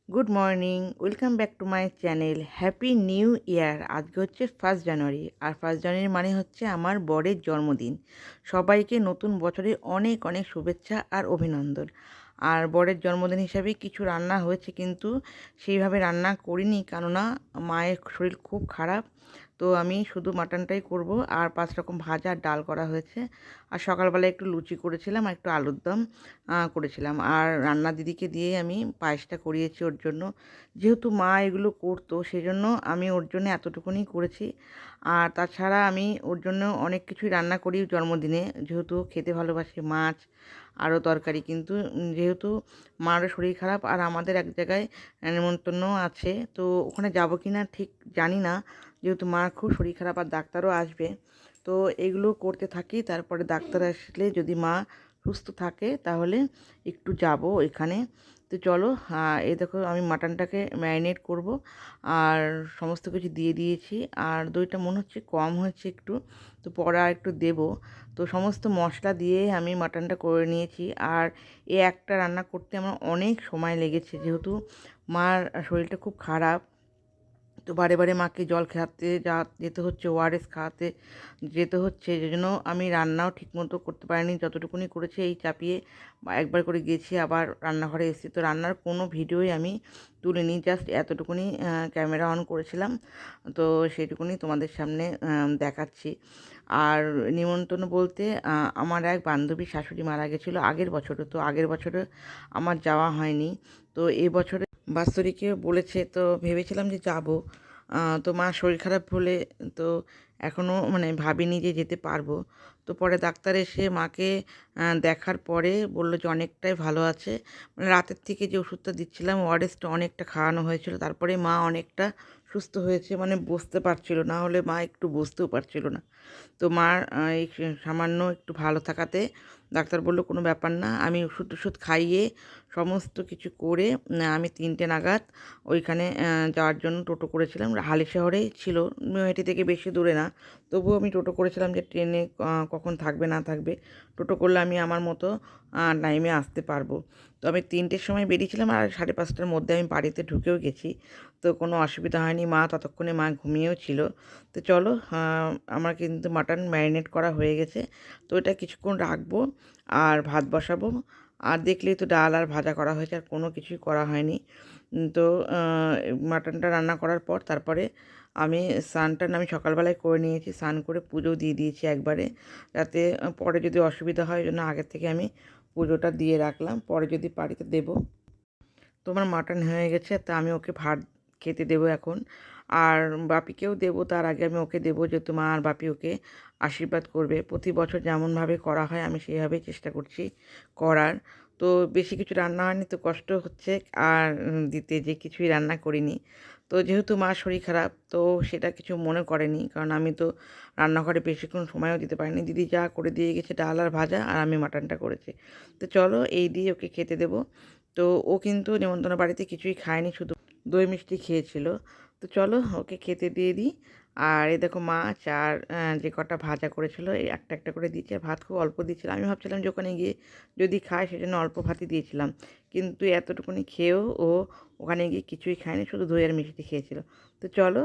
Good morning, welcome back to my channel. Happy new year. আজকে হচ্ছে 1 জানুয়ারি, আর 1 জানুয়ারি মানে হচ্ছে আমার বরের জন্মদিন। সবাইকে নতুন বছরের অনেক অনেক শুভেচ্ছা আর অভিনন্দন। আর বরের জন্মদিন হিসাবে কিছু রান্না হয়েছে, কিন্তু সেইভাবে রান্না করিনি, কেননা মায়ের শরীর খুব খারাপ। তো আমি শুধু মাটনটাই করব, আর 5 রকম ভাজা আর ডাল করা হয়েছে। আর সকালবেলা একটু লুচি করেছিলাম, আর একটু আলুর দম করেছিলাম। আর রান্না দিদিকে দিয়ে আমি পায়েসটা করিয়েছি ওর জন্য। যেহেতু মা এগুলো করতো, সেই জন্য আমি ওর জন্য এতটুকুনি করেছি। আর তাছাড়া আমি ওর জন্য অনেক কিছুই রান্না করি জন্মদিনে, যেহেতু খেতে ভালোবাসে মাছ আরও তরকারি। কিন্তু যেহেতু মারও শরীর খারাপ, আর আমাদের এক জায়গায় নেমন্তন্ন আছে, তো ওখানে যাব কি না ঠিক জানি না, যেহেতু মার খুব শরীর খারাপ আর ডাক্তারও আসবে। তো এগুলো করতে থাকি, তারপরে ডাক্তার আসলে যদি মা সুস্থ থাকে তাহলে একটু যাব এখানে। তো চলো, এই দেখো আমি মাটনটাকে ম্যারিনেট করব, আর সমস্ত কিছু দিয়ে দিয়েছি। আর দইটা মনে হচ্ছে কম হয়েছে একটু, তো পরে আর একটু দেবো। তো সমস্ত মশলা দিয়ে আমি মাটনটা করে নিয়েছি। আর এই একটা রান্না করতে আমার অনেক সময় লেগেছে, যেহেতু মার শরীরটা খুব খারাপ। তো বারে বারে মাকে জল খাওয়াতে যেতে হচ্ছে, ওআরএস খাওয়াতে যেতে হচ্ছে, যে জন্য আমি রান্নাও ঠিকমতো করতে পারিনি। যতটুকুনি করেছি এই চাপিয়ে একবার করে গেছি, আবার রান্নাঘরে এসেছি। তো রান্নার কোনো ভিডিওই আমি তুলিনি, জাস্ট এতটুকুনি ক্যামেরা অন করেছিলাম। তো সেইটুকুনি তোমাদের সামনে দেখাচ্ছি। আর নিমন্ত্রণ বলতে আমার এক বান্ধবীর শাশুড়ি মারা গেছিলো আগের বছরে, তো আগের বছরে আমার যাওয়া হয়নি। তো এই বছরে বাৎসরিকে বলেছে, তো ভেবেছিলাম যে যাব। তো মা শরীর খারাপ বলে তো এখনও মানে ভাবিনি যে যেতে পারবো। তো পরে ডাক্তার এসে মাকে দেখার পরে বলল যে অনেকটাই ভালো আছে। মানে রাতের থেকে যে ওষুধটা দিচ্ছিলাম, ওআরএসটা অনেকটা খাওয়ানো হয়েছিল, তারপরে মা অনেকটা সুস্থ হয়েছে। মানে বসতে পারছিল না, হলে মা একটু বসতেও পারছিল না। তো মার এই সামান্য একটু ভালো থাকাতে ডাক্তার বলল কোনো ব্যাপার না। আমি ওষুধ টষুধ খাইয়ে সমস্ত কিছু করে আমি 3টে নাগাদ ওইখানে যাওয়ার জন্য টোটো করেছিলাম। হালিশহরেই ছিল, নৈহাটি থেকে বেশি দূরে না। তবুও আমি টোটো করেছিলাম যে ট্রেনে কখন থাকবে না থাকবে, টোটো করলে আমি আমার মতো টাইমে আসতে পারবো। তো আমি 3টের সময় বেরিয়েছিলাম, আর 5:30টার মধ্যে আমি বাড়িতে ঢুকেও গেছি। তো কোনো অসুবিধা হয়নি, ততক্ষণে মা ঘুমিয়েও ছিল। তো চলো, আমার কিন্তু মাটন ম্যারিনেট করা হয়ে গেছে। তো এটা কিছুক্ষণ রাখবো, আর ভাত বসাবো। আর দেখলেই তো ডাল আর ভাজা করা হয়েছে, আর কোনো কিছুই করা হয়নি। তো মাটনটা রান্না করার পর তারপরে আমি স্নান আমি সকালবেলায় করে নিয়েছি, স্নান করে পুজো দিয়ে দিয়েছি একবারে, যাতে পরে যদি অসুবিধা হয়, ওই জন্য আগের থেকে আমি পুজোটা দিয়ে রাখলাম, পরে যদি পারি তো দেবো। তোমার মাটন হয়ে গেছে, তা আমি ওকে ভাত খেতে দেবো এখন। আর বাপিকেও দেবো, তার আগে আমি ওকে দেবো, যেহেতু মা আর বাপি ওকে আশীর্বাদ করবে। প্রতি বছর যেমনভাবে করা হয় আমি সেইভাবেই চেষ্টা করছি করার। তো বেশি কিছু রান্না হয়নি, তো কষ্ট হচ্ছে আর দিতে, যে কিছুই রান্না করিনি। তো যেহেতু মার শরীর খারাপ, তো সেটা কিছু মনে করেনি, কারণ আমি তো রান্নাঘরে বেশিক্ষণ সময়ও দিতে পারিনি। দিদি যা করে দিয়ে গেছে ডাল আর ভাজা, আর আমি মাটনটা করেছি। তো চলো, এই দিয়ে ওকে খেতে দেবো। তো ও কিন্তু নেমন্তন্ন বাড়িতে কিছুই খায়নি, শুধু দই মিষ্টি খেয়েছিল। তো চলো ওকে খেতে দিয়ে দিই। আর এই দেখো মাছ আর যে কটা ভাজা করেছিল, এই একটা একটা করে দিয়েছে। আর ভাত খুব অল্প দিয়েছিল, আমি ভাবছিলাম যে ওখানে গিয়ে যদি খায়, সেজন্য অল্প ভাতই দিয়েছিলাম। কিন্তু এতটুকুনি খেয়েও ও ওখানে গিয়ে কিছুই খায়নি, শুধু দই আর মিষ্টি খেয়েছিল। তো চলো,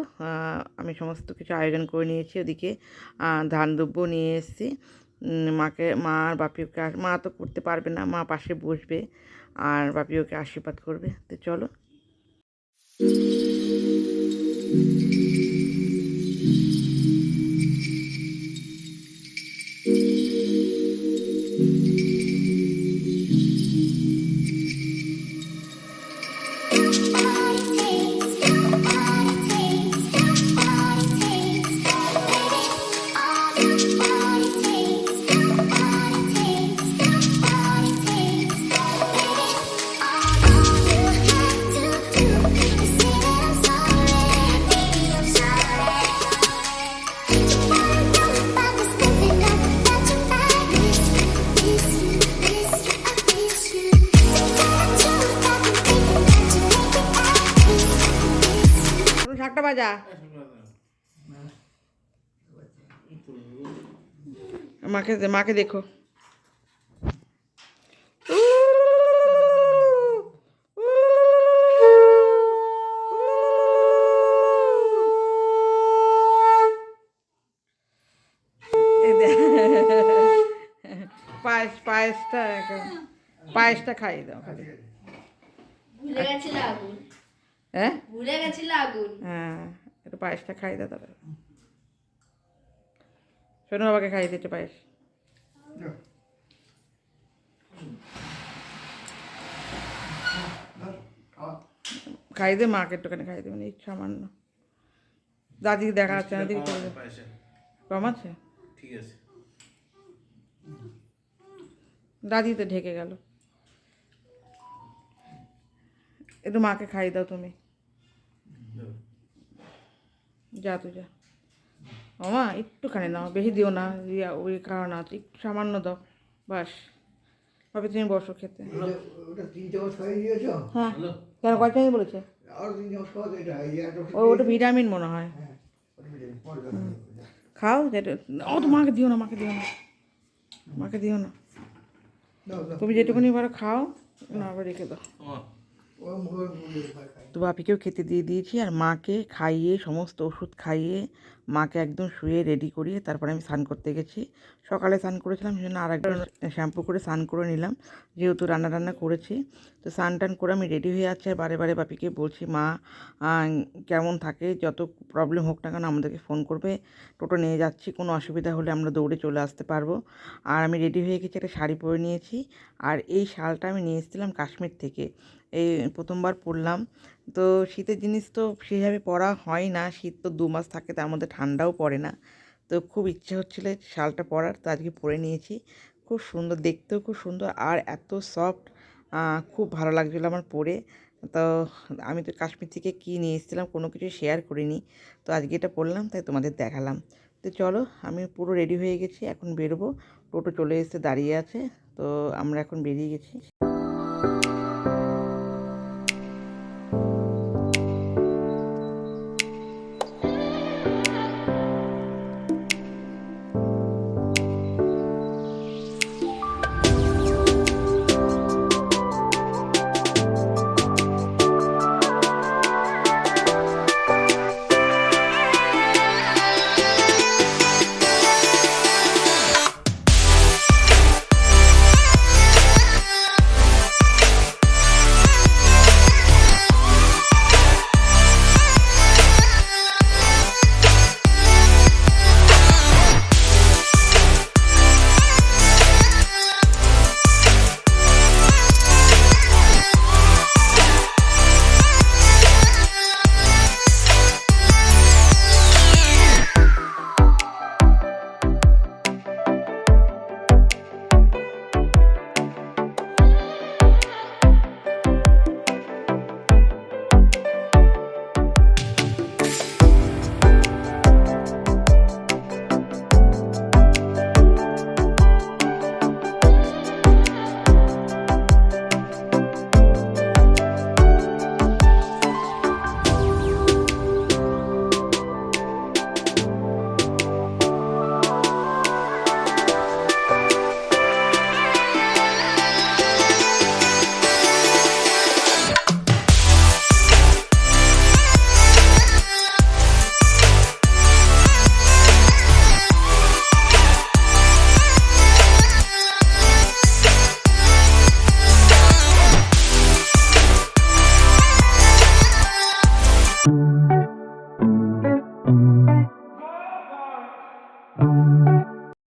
আমি সমস্ত কিছু আয়োজন করে নিয়েছি। ওদিকে ধান দুব্য নিয়ে এসেছি। মা আর বাপি ওকে, মা তো করতে পারবে না, মা পাশে বসবে, আর বাপি ওকে আশীর্বাদ করবে। তো চলো। ঝাঁকটা বাজা, মাকে মাকে দেখো। মাকে পায়েসটা খাইয়ে দাও খালি। ভুলে গেছিল আগুন। হ্যাঁ ভুলে গেছিল আগুন। হ্যাঁ, একটু পায়েসটা খাইয়ে দাও তাহলে। শোনো বাবাকে খাইয়ে দিচ্ছে পায়েস। খাইয়ে দে, মাকে একটুখানি খাইয়ে দেবেন এই সামান্য। দাদিকে দেখা যাচ্ছে না, দিকে চলে যাও। কম আছে, ঠিক আছে। দাদি তো ঢেকে গেল। একটু মাকে খাইয়ে দাও তুমি। যা তুই যা। মামা একটুখানি নাও, বেশি দিও না, ওই খাওয়া না, একটু সামান্য দাও বাস। ভাবে তুমি বসো খেতে। হ্যাঁ কেন কয়টা বলেছে? ওটা ভিটামিন মনে হয়। খাও যেটা। ও তো মাকে দিও না, মাকে দিও না, মাকে দিও না। তুমি যেটুকুনি পারো খাও, না আবার রেখে দাও। তো বাপিকেও খেতে দিয়ে দিয়েছি, আর মাকে খাইয়ে সমস্ত ওষুধ খাইয়ে মাকে একদম শুয়ে রেডি করিয়ে তারপরে আমি স্নান করতে গেছি। সকালে স্নান করেছিলাম, সেই জন্য আরেকবার শ্যাম্পু করে স্নান করে নিলাম, যেহেতু রান্না করেছি। তো স্নান টান করে আমি রেডি হয়ে যাচ্ছি, আর বারে বারে বাপিকে বলছি মা কেমন থাকে, যত প্রবলেম হোক না কেন আমাদেরকে ফোন করবে, টোটো নিয়ে যাচ্ছি, কোনো অসুবিধা হলে আমরা দৌড়ে চলে আসতে পারবো। আর আমি রেডি হয়ে গেছি, একটা শাড়ি পরে নিয়েছি, আর এই শালটা আমি নিয়ে এসেছিলাম কাশ্মীর থেকে, এই প্রথমবার পরলাম। তো শীতের জিনিস তো সেইভাবে পরা হয় না, শীত তো 2 মাস থাকে, তার মধ্যে ঠান্ডাও পড়ে না। তো খুব ইচ্ছে হচ্ছিলো শালটা পরার, তো আজকে পরে নিয়েছি। খুব সুন্দর, দেখতেও খুব সুন্দর, আর এত সফট, খুব ভালো লাগছিলো আমার পরে। তো আমি তো কাশ্মীর থেকে কী নিয়ে এসেছিলাম কোনো কিছু শেয়ার করিনি, তো আজকে এটা পরলাম, তাই তোমাদের দেখালাম। তো চলো, আমি পুরো রেডি হয়ে গেছি, এখন বেরোবো। টোটো চলে এসে দাঁড়িয়ে আছে, তো আমরা এখন বেরিয়ে গেছি।